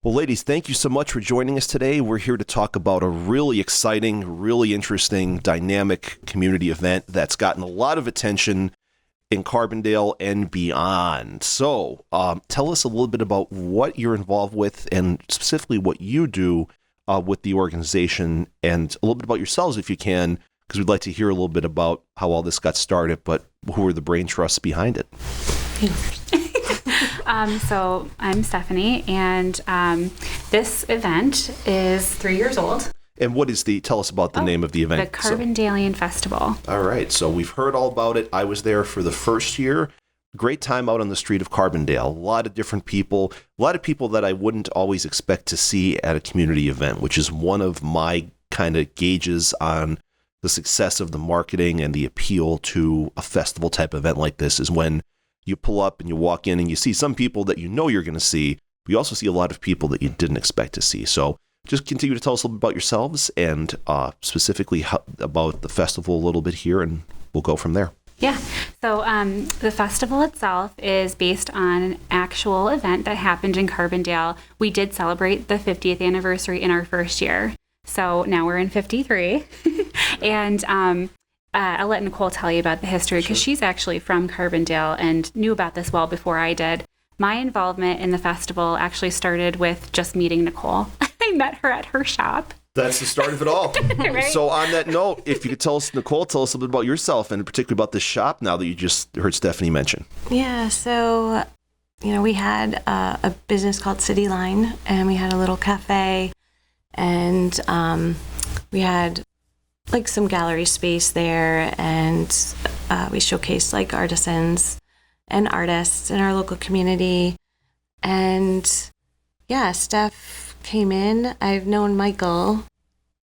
Well, ladies, thank you so much for joining us today. We're here to talk about a really exciting, really interesting, dynamic community event that's gotten a lot of attention in Carbondale and beyond. So tell us a little bit about what you're involved with and specifically what you do with the organization, and a little bit about yourselves if you can, because we'd like to hear a little bit about how all this got started, but who are the brain trusts behind it? So I'm Stefanie, and this event is 3 years old. And what is tell us about the name of the event. The Carbondalien Festival. All right. So we've heard all about it. I was there for the first year. Great time out on the street of Carbondale. A lot of different people, a lot of people that I wouldn't always expect to see at a community event, which is one of my kind of gauges on the success of the marketing and the appeal to a festival type event like this, is when you pull up and you walk in and you see some people that you know you're going to see, but you also see a lot of people that you didn't expect to see. So just continue to tell us a little bit about yourselves and specifically about the festival a little bit here, and we'll go from there. Yeah. So the festival itself is based on an actual event that happened in Carbondale. We did celebrate the 50th anniversary in our first year. So now we're in 53. And I'll let Nicole tell you about the history, because she's actually from Carbondale and knew about this well before I did. My involvement in the festival actually started with just meeting Nicole. I met her at her shop. That's the start of it all. Right? So on that note, if you could tell us, Nicole, tell us a little bit about yourself, and particularly about the shop now that you just heard Stefanie mention. Yeah, so, we had a business called City Line, and we had a little cafe, and we had like some gallery space there, and we showcased like artisans and artists in our local community. And yeah, Steph came in. I've known Michael,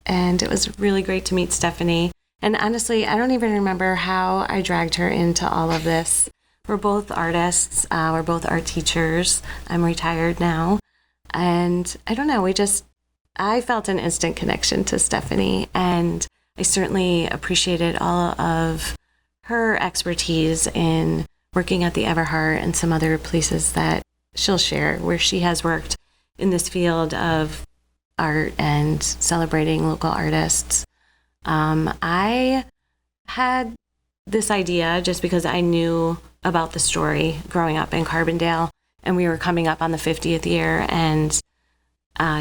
and it was really great to meet Stefanie. And honestly, I don't even remember how I dragged her into all of this. We're both artists. We're both art teachers. I'm retired now. And I don't know, I felt an instant connection to Stefanie, and I certainly appreciated all of her expertise in working at the Everhart and some other places that she'll share, where she has worked in this field of art and celebrating local artists. I had this idea just because I knew about the story growing up in Carbondale, and we were coming up on the 50th year, and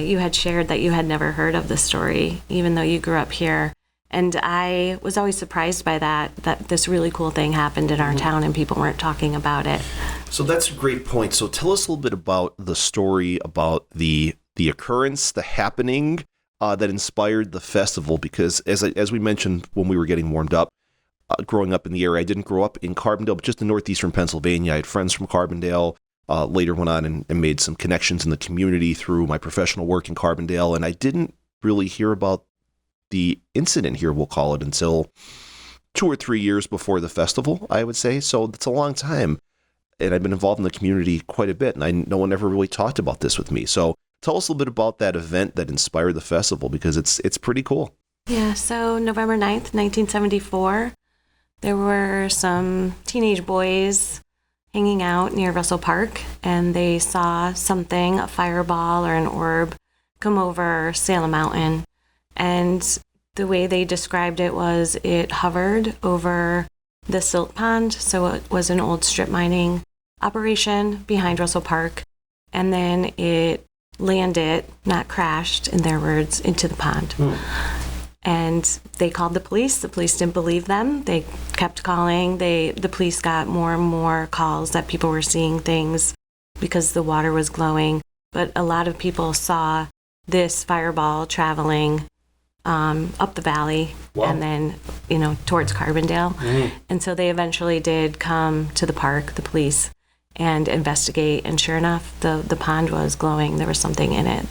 you had shared that you had never heard of the story, even though you grew up here. And I was always surprised by that this really cool thing happened in our town and people weren't talking about it. So that's a great point. So tell us a little bit about the story, about the occurrence, the happening that inspired the festival. Because as we mentioned when we were getting warmed up, growing up in the area, I didn't grow up in Carbondale, but just in northeastern Pennsylvania. I had friends from Carbondale. Later went on and made some connections in the community through my professional work in Carbondale. And I didn't really hear about the incident here, we'll call it, until 2 or 3 years before the festival, I would say. So it's a long time. And I've been involved in the community quite a bit, and no one ever really talked about this with me. So tell us a little bit about that event that inspired the festival, because it's pretty cool. Yeah, so November 9th, 1974, there were some teenage boys hanging out near Russell Park, and they saw something, a fireball or an orb, come over Salem Mountain. And the way they described it was it hovered over the silt pond. So it was an old strip mining operation behind Russell Park. And then it landed, not crashed, in their words, into the pond. And they called the police. The police didn't believe them. They kept calling. The police got more and more calls that people were seeing things because the water was glowing. But a lot of people saw this fireball traveling up the valley. Wow. And then, towards Carbondale. And so they eventually did come to the park, the police, and investigate. And sure enough, the pond was glowing. There was something in it